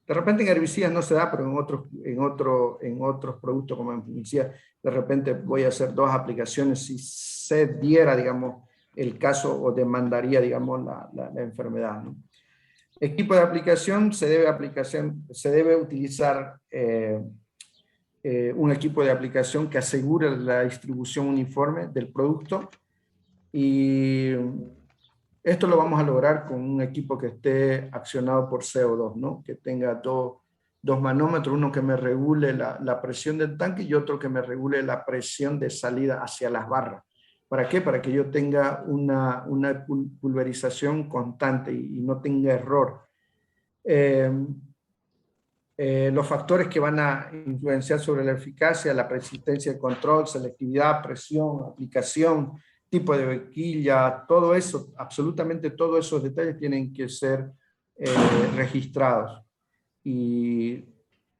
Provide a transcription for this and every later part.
De repente en herbicidas no se da, pero en otros productos como en fungicidas, de repente voy a hacer 2 aplicaciones si se diera, digamos, el caso o demandaría, digamos, la enfermedad, ¿no? Equipo de aplicación, se debe utilizar un equipo de aplicación que asegure la distribución uniforme del producto, y esto lo vamos a lograr con un equipo que esté accionado por CO2, ¿no? Que tenga dos manómetros, uno que me regule la presión del tanque y otro que me regule la presión de salida hacia las barras. ¿Para qué? Para que yo tenga una pulverización constante y no tenga error. Los factores que van a influenciar sobre la eficacia, la persistencia de control, selectividad, presión, aplicación, tipo de boquilla, todo eso, absolutamente todos esos detalles tienen que ser registrados. Y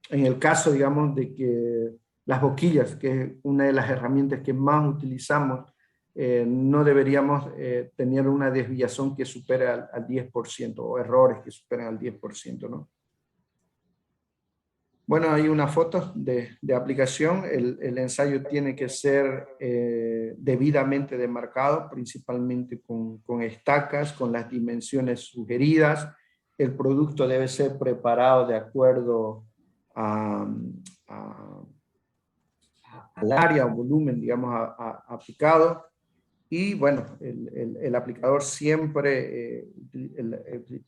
en el caso, digamos, de que las boquillas, que es una de las herramientas que más utilizamos, no deberíamos tener una desviación que supere al 10%, o errores que superen al 10%, ¿no? Bueno, hay una foto de aplicación. El ensayo tiene que ser debidamente demarcado, principalmente con estacas, con las dimensiones sugeridas. El producto debe ser preparado de acuerdo al área o volumen, digamos, aplicado. Y bueno, el aplicador siempre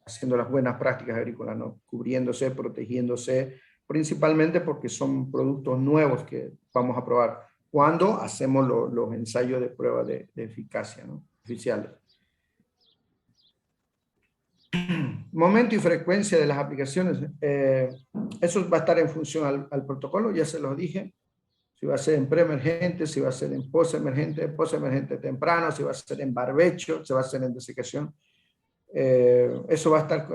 haciendo las buenas prácticas agrícolas, ¿no? Cubriéndose, protegiéndose, principalmente porque son productos nuevos que vamos a probar cuando hacemos los ensayos de prueba de eficacia, ¿no? Oficiales. Momento y frecuencia de las aplicaciones. Eso va a estar en función al protocolo, ya se los dije. Si va a ser en preemergente, si va a ser en postemergente temprano, si va a ser en barbecho, si va a ser en desecación. Eso va a estar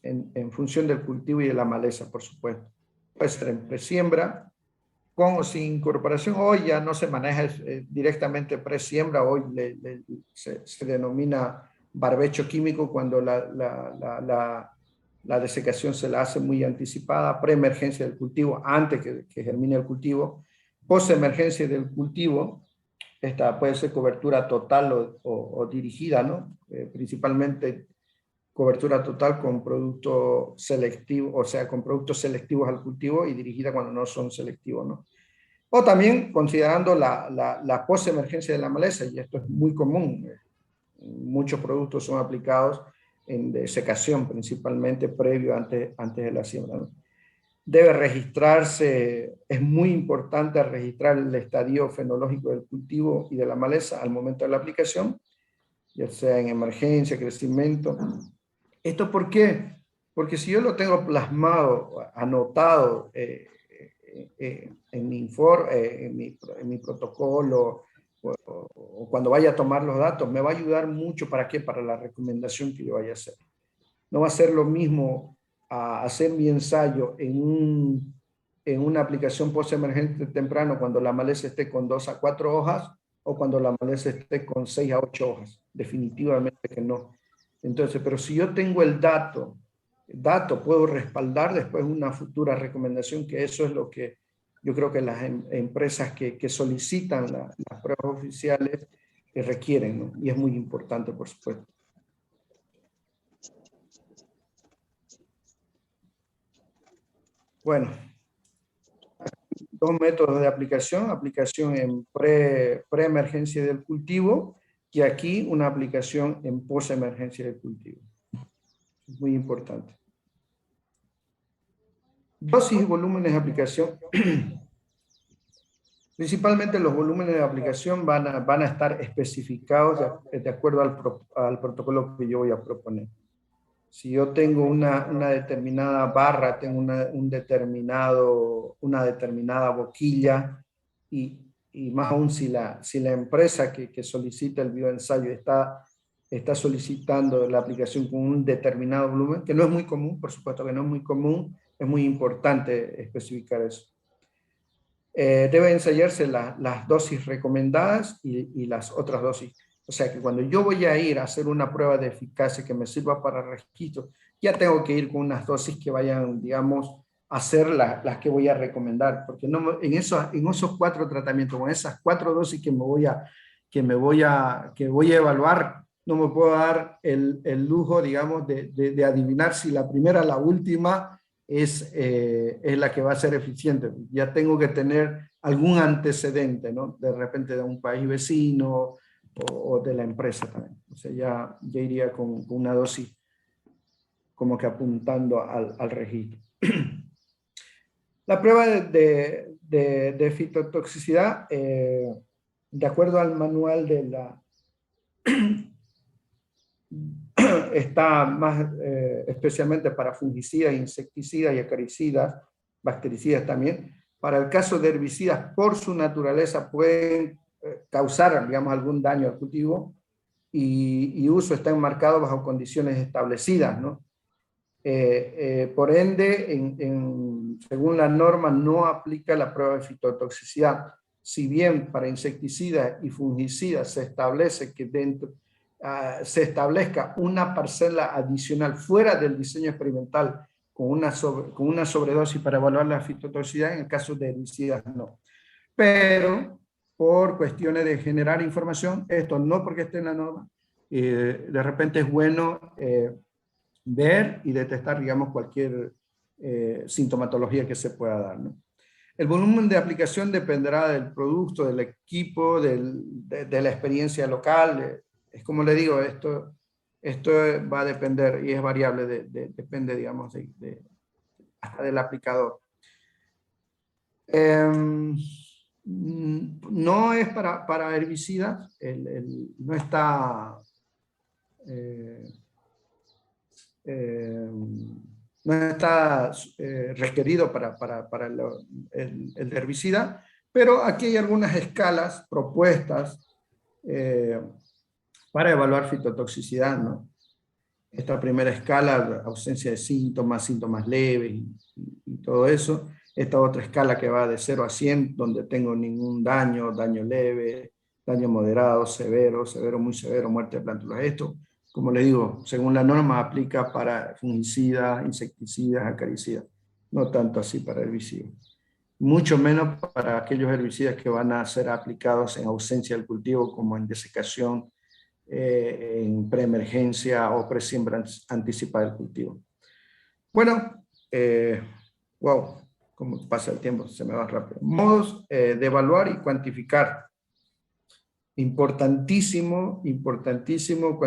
en función del cultivo y de la maleza, por supuesto. Puede ser en presiembra, con o sin incorporación. Hoy ya no se maneja directamente presiembra, hoy se denomina barbecho químico cuando la desecación se la hace muy anticipada, preemergencia del cultivo, antes que germine el cultivo, postemergencia del cultivo. Esta puede ser cobertura total o dirigida, ¿no? Principalmente cobertura total con producto selectivo, o sea, con productos selectivos al cultivo, y dirigida cuando no son selectivos, ¿no? O también considerando la postemergencia de la maleza, y esto es muy común. Muchos productos son aplicados en desecación, principalmente previo antes de la siembra, ¿no? Debe registrarse, es muy importante registrar el estadio fenológico del cultivo y de la maleza al momento de la aplicación, ya sea en emergencia, crecimiento. ¿Esto por qué? Porque si yo lo tengo plasmado, anotado en mi informe, en mi protocolo, o cuando vaya a tomar los datos, me va a ayudar mucho. ¿Para qué? Para la recomendación que yo vaya a hacer. No va a ser lo mismo a hacer mi ensayo en una aplicación postemergente temprano cuando la maleza esté con 2 a 4 hojas, o cuando la maleza esté con 6 a 8 hojas. Definitivamente que no. Entonces, pero si yo tengo el dato, puedo respaldar después una futura recomendación, que eso es lo que yo creo que las empresas que solicitan las pruebas oficiales requieren, ¿no? Y es muy importante, por supuesto. Bueno, 2 métodos de aplicación en preemergencia del cultivo, y aquí una aplicación en postemergencia del cultivo. Es muy importante. Dosis y volúmenes de aplicación. Principalmente los volúmenes de aplicación van a estar especificados de acuerdo al protocolo que yo voy a proponer. Si yo tengo una determinada barra, tengo una determinada boquilla, y más aún si la empresa que solicita el bioensayo está solicitando la aplicación con un determinado volumen, que no es muy común, por supuesto que no es muy común, es muy importante especificar eso. Debe ensayarse las dosis recomendadas y las otras dosis. O sea que cuando yo voy a ir a hacer una prueba de eficacia que me sirva para registro, ya tengo que ir con unas dosis que vayan, digamos, a ser las que voy a recomendar, porque no, en esos 4 tratamientos, con esas 4 dosis que voy a evaluar, no me puedo dar el lujo, digamos, de adivinar si la primera, la última, es la que va a ser eficiente. Ya tengo que tener algún antecedente, ¿no? De repente de un país vecino o de la empresa también. O sea, ya iría con una dosis como que apuntando al registro. La prueba de fitotoxicidad, de acuerdo al manual de la está más especialmente para fungicidas, insecticidas y acaricidas, bactericidas también. Para el caso de herbicidas, por su naturaleza, pueden causar, digamos, algún daño al cultivo y uso está enmarcado bajo condiciones establecidas, ¿no? Por ende, según la norma, no aplica la prueba de fitotoxicidad. Si bien para insecticidas y fungicidas se establece que se establezca una parcela adicional fuera del diseño experimental con una sobredosis para evaluar la fitotoxicidad, en el caso de herbicidas no. Pero por cuestiones de generar información, esto no porque esté en la norma, de repente es bueno ver y detectar, digamos, cualquier sintomatología que se pueda dar, ¿no? El volumen de aplicación dependerá del producto, del equipo, de la experiencia local. Es como le digo, esto va a depender y es variable, depende, digamos, hasta del aplicador. No es para herbicidas, no está... no está requerido para el herbicida, pero aquí hay algunas escalas propuestas para evaluar fitotoxicidad, ¿no? Esta primera escala, ausencia de síntomas, síntomas leves y todo eso. Esta otra escala que va de 0 a 100, donde tengo ningún daño, daño leve, daño moderado, severo, severo, muy severo, muerte de plántulas. Esto, como le digo, según la norma, aplica para fungicidas, insecticidas, acaricidas, no tanto así para herbicidas. Mucho menos para aquellos herbicidas que van a ser aplicados en ausencia del cultivo, como en desecación, en preemergencia o presiembra anticipada del cultivo. Bueno, wow, cómo pasa el tiempo, se me va rápido. Modos de evaluar y cuantificar. Importantísimo, importantísimo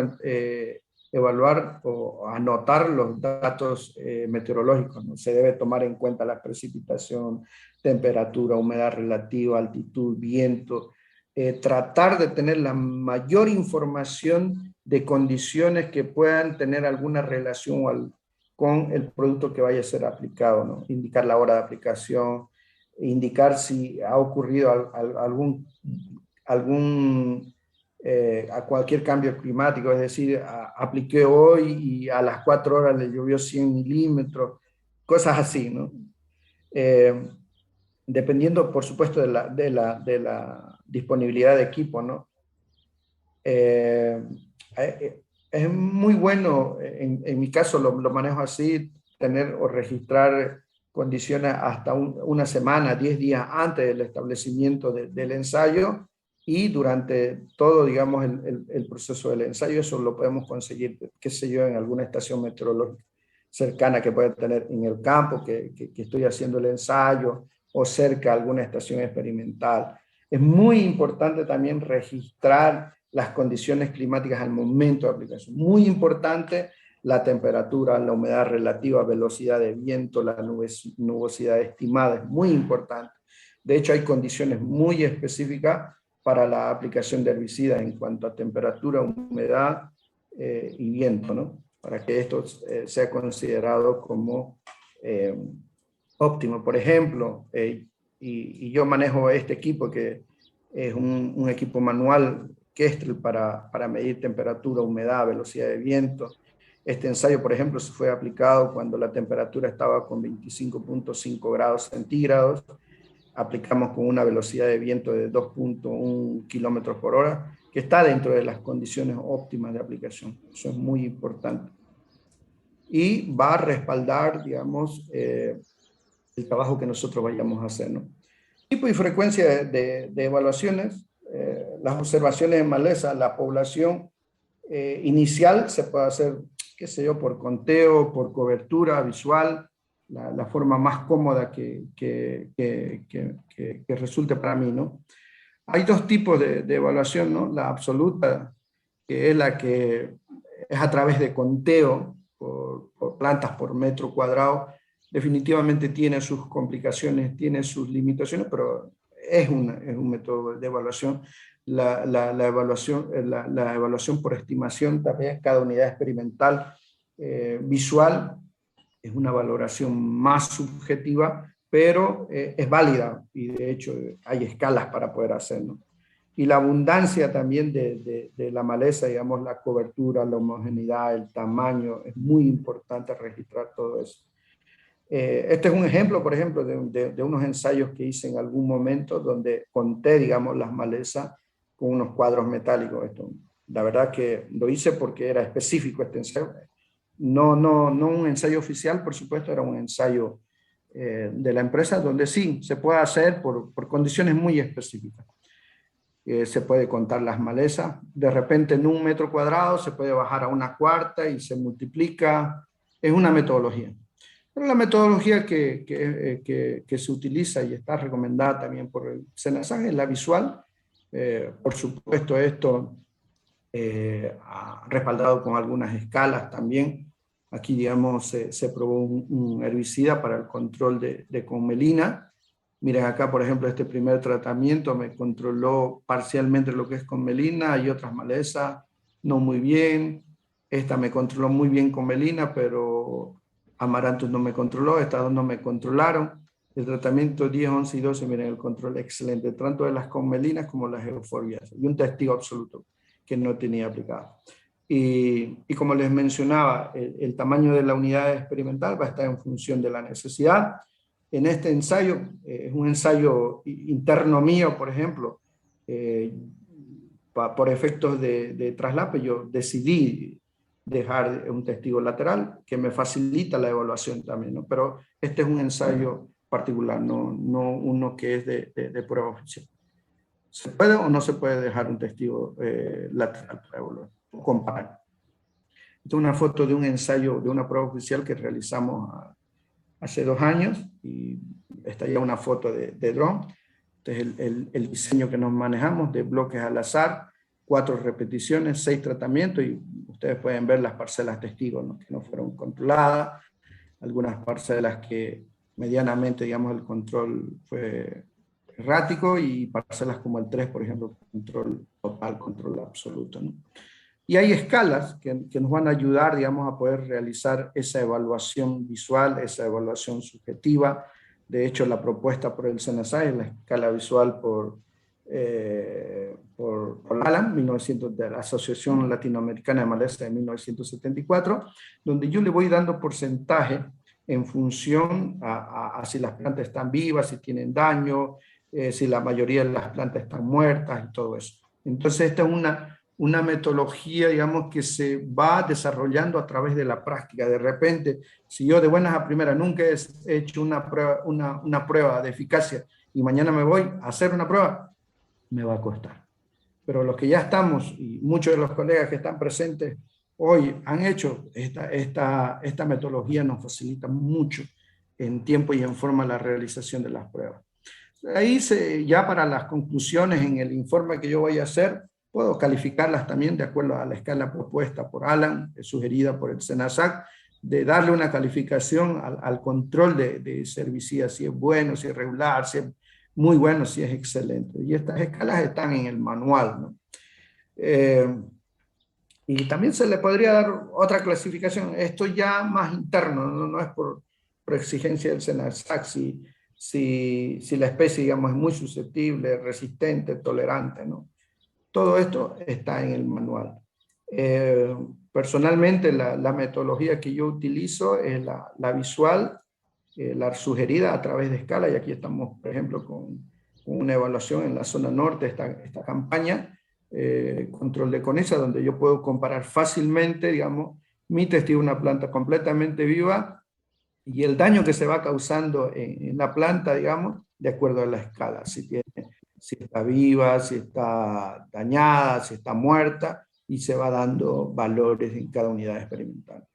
evaluar o anotar los datos meteorológicos, ¿no? Se debe tomar en cuenta la precipitación, temperatura, humedad relativa, altitud, viento, tratar de tener la mayor información de condiciones que puedan tener alguna relación con el producto que vaya a ser aplicado, ¿no? Indicar la hora de aplicación, indicar si ha ocurrido a cualquier cambio climático, es decir, apliqué hoy y a las 4 horas le llovió 100 milímetros, cosas así, ¿no? Dependiendo, por supuesto, de la disponibilidad de equipo, ¿no? Es muy bueno, en mi caso lo manejo así, tener o registrar condiciones hasta una semana, 10 días antes del establecimiento del ensayo y durante todo, digamos, el proceso del ensayo. Eso lo podemos conseguir, qué sé yo, en alguna estación meteorológica cercana que pueda tener en el campo, que estoy haciendo el ensayo, o cerca de alguna estación experimental. Es muy importante también registrar las condiciones climáticas al momento de aplicación. Muy importante la temperatura, la humedad relativa, velocidad de viento, la nubosidad estimada, es muy importante. De hecho, hay condiciones muy específicas para la aplicación de herbicidas en cuanto a temperatura, humedad y viento, ¿no? Para que esto sea considerado como óptimo. Por ejemplo, y yo manejo este equipo que es un equipo manual Kestrel para medir temperatura, humedad, velocidad de viento. Este ensayo, por ejemplo, se fue aplicado cuando la temperatura estaba con 25.5 grados centígrados. Aplicamos con una velocidad de viento de 2.1 kilómetros por hora, que está dentro de las condiciones óptimas de aplicación. Eso es muy importante. y va a respaldar, digamos, el trabajo que nosotros vayamos a hacer, ¿no? Tipo y frecuencia de evaluaciones, las observaciones en maleza, la población inicial se puede hacer, qué sé yo, por conteo, por cobertura visual, la forma más cómoda que resulte para mí, ¿no? Hay dos tipos de evaluación, ¿no? La absoluta, que es la que es a través de conteo por plantas por metro cuadrado, definitivamente tiene sus complicaciones, tiene sus limitaciones, pero es un método de evaluación. La evaluación por estimación también, cada unidad experimental visual, es una valoración más subjetiva, pero es válida y de hecho hay escalas para poder hacerlo. Y la abundancia también de la maleza, digamos, la cobertura, la homogeneidad, el tamaño, es muy importante registrar todo eso. Este es un ejemplo, por ejemplo, de unos ensayos que hice en algún momento donde conté, digamos, las malezas con unos cuadros metálicos. Esto, la verdad que lo hice porque era específico este ensayo. No un ensayo oficial, por supuesto, era un ensayo de la empresa donde sí se puede hacer por condiciones muy específicas. Se puede contar las malezas. De repente en 1 metro cuadrado se puede bajar a 1/4 y se multiplica. Es una metodología. Pero la metodología que se utiliza y está recomendada también por el SENASAC es la visual. Por supuesto, esto respaldado con algunas escalas también. Aquí, digamos, se probó un herbicida para el control de conmelina. Miren acá, por ejemplo, este primer tratamiento me controló parcialmente lo que es conmelina y otras malezas no muy bien. Esta me controló muy bien conmelina, pero Amaranthus no me controló, estas dos no me controlaron. El tratamiento 10, 11 y 12, miren el control excelente, tanto de las conmelinas como las euforbias. Y un testigo absoluto que no tenía aplicado. Y como les mencionaba, el tamaño de la unidad experimental va a estar en función de la necesidad. En este ensayo, es un ensayo interno mío, por ejemplo, por efectos de traslape, yo decidí dejar un testigo lateral que me facilita la evaluación también, ¿no? Pero este es un ensayo particular, no uno que es de prueba oficial. ¿Se puede o no se puede dejar un testigo lateral para evaluar o comparar? Esta es una foto de un ensayo de una prueba oficial que realizamos hace 2 años y está ya una foto de dron. Este es el diseño que nos manejamos de bloques al azar, 4 repeticiones, 6 tratamientos y ustedes pueden ver las parcelas testigos, ¿no? Que no fueron controladas, algunas parcelas que medianamente, digamos, el control fue errático y parcelas como el 3, por ejemplo, control total, control absoluto, ¿no? Y hay escalas que nos van a ayudar, digamos, a poder realizar esa evaluación visual, esa evaluación subjetiva. De hecho, la propuesta por el SENASAC es la escala visual por ALAN, de la Asociación Latinoamericana de Maleza de 1974, donde yo le voy dando porcentaje en función a si las plantas están vivas, si tienen daño, si la mayoría de las plantas están muertas y todo eso. Entonces, esta es una metodología, digamos, que se va desarrollando a través de la práctica. De repente, si yo de buenas a primeras nunca he hecho una prueba de eficacia y mañana me voy a hacer una prueba, me va a costar. Pero los que ya estamos, y muchos de los colegas que están presentes hoy han hecho esta metodología, nos facilita mucho en tiempo y en forma la realización de las pruebas. Ahí ya para las conclusiones en el informe que yo voy a hacer, puedo calificarlas también de acuerdo a la escala propuesta por Alan, sugerida por el SENASAC, de darle una calificación al control de ese herbicida, si es bueno, si es regular, si es muy bueno, si es excelente. Y estas escalas están en el manual, ¿no? Y también se le podría dar otra clasificación, esto ya más interno, no es por exigencia del SENASAC, si la especie, digamos, es muy susceptible, resistente, tolerante, ¿no? Todo esto está en el manual. Personalmente, la metodología que yo utilizo es la visual, la sugerida a través de escala, y aquí estamos, por ejemplo, con una evaluación en la zona norte, esta campaña, control de conesa, donde yo puedo comparar fácilmente, digamos, Mi testigo es una planta completamente viva y el daño que se va causando en la planta, digamos, de acuerdo a la escala, si está viva, si está dañada, si está muerta, y se va dando valores en cada unidad experimental.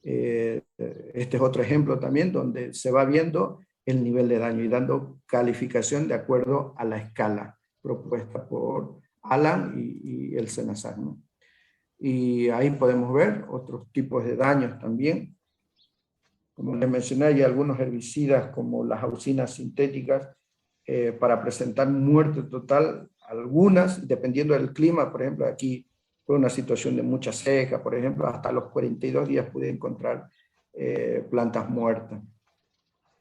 Este es otro ejemplo también donde se va viendo el nivel de daño y dando calificación de acuerdo a la escala propuesta por Alan y el SENASAC, ¿no? Y ahí podemos ver otros tipos de daños también. Como les mencioné, hay algunos herbicidas como las auxinas sintéticas para presentar muerte total, algunas, dependiendo del clima. Por ejemplo, aquí fue una situación de mucha seca, por ejemplo, hasta los 42 días pude encontrar plantas muertas.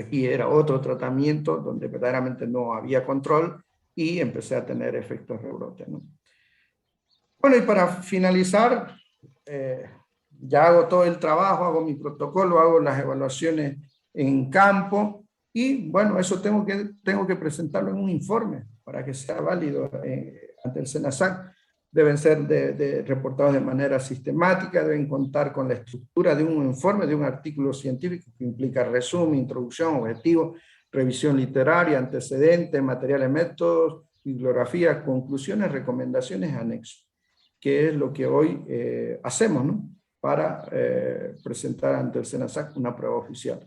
Aquí era otro tratamiento donde verdaderamente no había control y empecé a tener efectos rebrote, ¿no? Bueno, y para finalizar, ya hago todo el trabajo, hago mi protocolo, hago las evaluaciones en campo y bueno, eso tengo que presentarlo en un informe para que sea válido ante el SENASAC. Deben ser reportados de manera sistemática, deben contar con la estructura de un informe, de un artículo científico que implica resumen, introducción, objetivo, revisión literaria, antecedentes, materiales, métodos, bibliografía, conclusiones, recomendaciones, anexos, que es lo que hoy hacemos, ¿no? Para presentar ante el SENASAC una prueba oficial.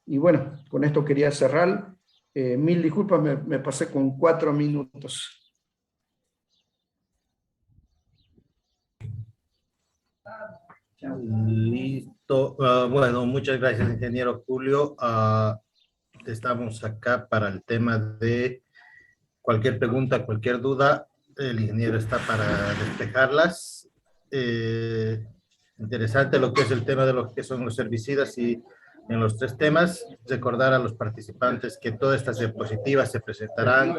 Y bueno, con esto quería cerrar. Mil disculpas, me pasé con 4 minutos. Listo. Bueno, muchas gracias, ingeniero Julio. Estamos acá para el tema de cualquier pregunta, cualquier duda. El ingeniero está para despejarlas. Interesante lo que es el tema de lo que son los herbicidas y en los 3 temas. Recordar a los participantes que todas estas diapositivas se presentarán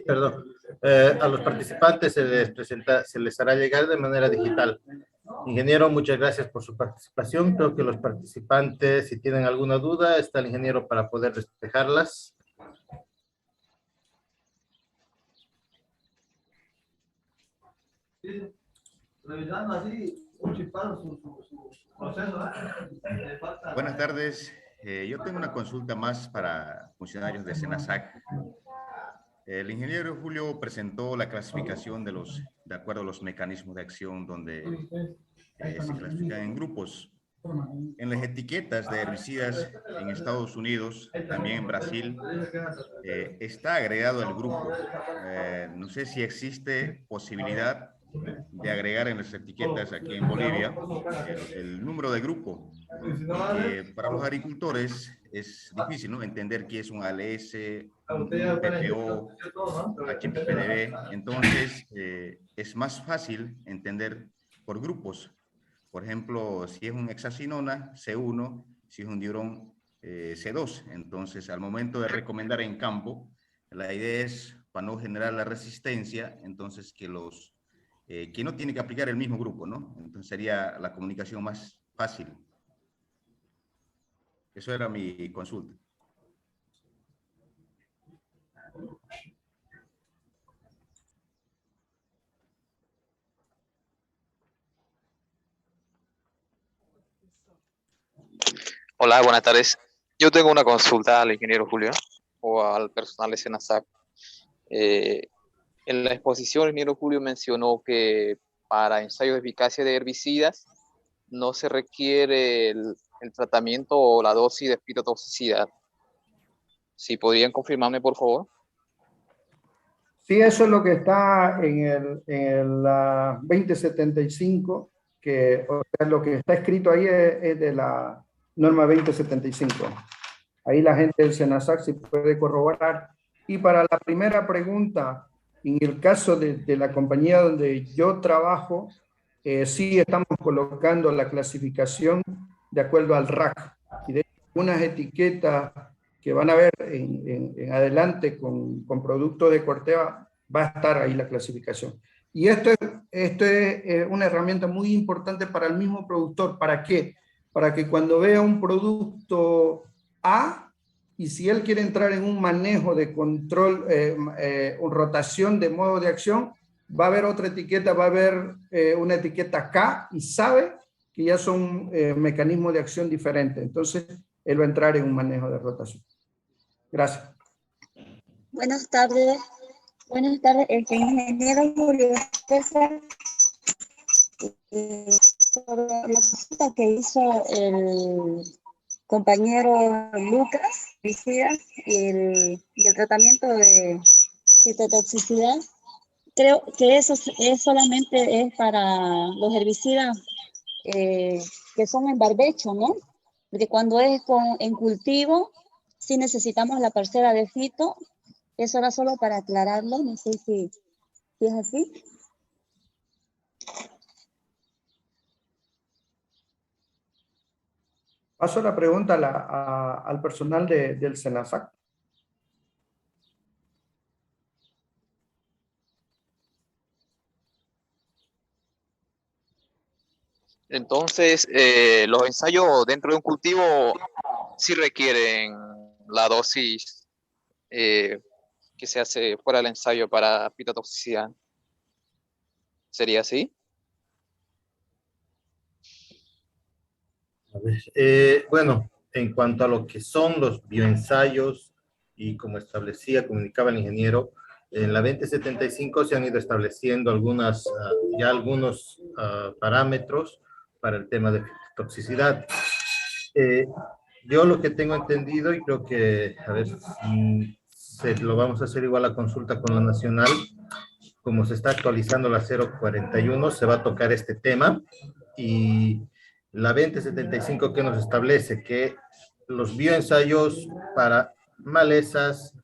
perdón, a los participantes se les hará llegar de manera digital. Ingeniero, muchas gracias por su participación. Creo que los participantes, si tienen alguna duda, está el ingeniero para poder despejarlas. Buenas tardes. Yo tengo una consulta más para funcionarios de SENASAC. El ingeniero Julio presentó la clasificación de acuerdo a los mecanismos de acción donde se clasifican en grupos. En las etiquetas de herbicidas en Estados Unidos, también en Brasil, está agregado el grupo. No sé si existe posibilidad de agregar en las etiquetas aquí en Bolivia el número de grupo, porque para los agricultores es difícil, ¿no?, entender qué es un ALS, un PPO, HPPDB. Entonces es más fácil entender por grupos. Por ejemplo, si es un hexacinona, C1, si es un diurón, C2. Entonces, al momento de recomendar en campo, la idea es, para no generar la resistencia, entonces que no tiene que aplicar el mismo grupo, ¿no? Entonces sería la comunicación más fácil. Eso era mi consulta. Hola, buenas tardes. Yo tengo una consulta al ingeniero Julio o al personal de SENASAC. En la exposición, el ingeniero Julio mencionó que para ensayos de eficacia de herbicidas no se requiere el tratamiento o la dosis de fitotoxicidad. ¿Sí podrían confirmarme, por favor? Sí, eso es lo que está en el 2075, que o sea, lo que está escrito ahí es de la norma 2075. Ahí la gente del SENASAC se puede corroborar. Y para la primera pregunta, en el caso de la compañía donde yo trabajo, sí estamos colocando la clasificación de acuerdo al RAC. Y de unas etiquetas que van a ver en adelante con productos de Corteva, va a estar ahí la clasificación. Y esto es una herramienta muy importante para el mismo productor. ¿Para qué? Para que cuando vea un producto A, y si él quiere entrar en un manejo de control, rotación de modo de acción, va a haber otra etiqueta, va a haber una etiqueta K y sabe que ya son mecanismos de acción diferentes. Entonces, él va a entrar en un manejo de rotación. Gracias. Buenas tardes. Buenas tardes, ingeniero Julio César. Sobre la consulta que hizo el compañero Lucas Vigías y el tratamiento de citotoxicidad, creo que eso solamente es para los herbicidas que son en barbecho, ¿no? Porque cuando es en cultivo, sí necesitamos la parcela de fito. Eso era solo para aclararlo, no sé si es así. Paso la pregunta al personal del SENASAC. Entonces, los ensayos dentro de un cultivo sí requieren la dosis que se hace fuera del ensayo para fitotoxicidad. ¿Sería así? A ver, bueno, en cuanto a lo que son los bioensayos y como establecía, comunicaba el ingeniero, en la 2075 se han ido estableciendo algunos parámetros para el tema de toxicidad. Yo lo que tengo entendido, y creo que, a ver, lo vamos a hacer igual a consulta con la nacional, como se está actualizando la 041, se va a tocar este tema, y la 2075 que nos establece que los bioensayos para malezas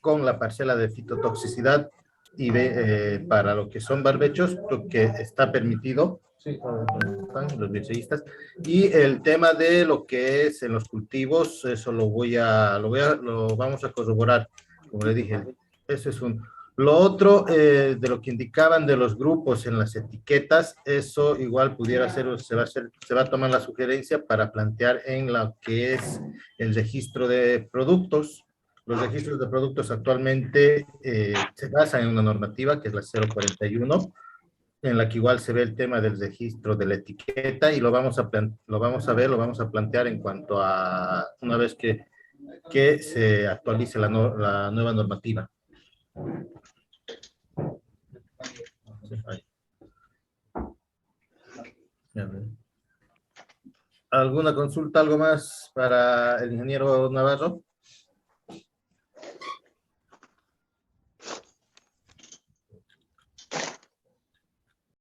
con la parcela de fitotoxicidad y para lo que son barbechos, lo que está permitido, sí, los bioensayistas, y el tema de lo que es en los cultivos, eso lo vamos a corroborar, como le dije, eso es un... Lo otro, de lo que indicaban de los grupos en las etiquetas, eso igual pudiera ser, se va a tomar la sugerencia para plantear en lo que es el registro de productos. Los registros de productos actualmente se basan en una normativa que es la 041, en la que igual se ve el tema del registro de la etiqueta y lo vamos a plantear en cuanto a una vez que se actualice la nueva normativa. ¿Alguna consulta, algo más para el ingeniero Navarro?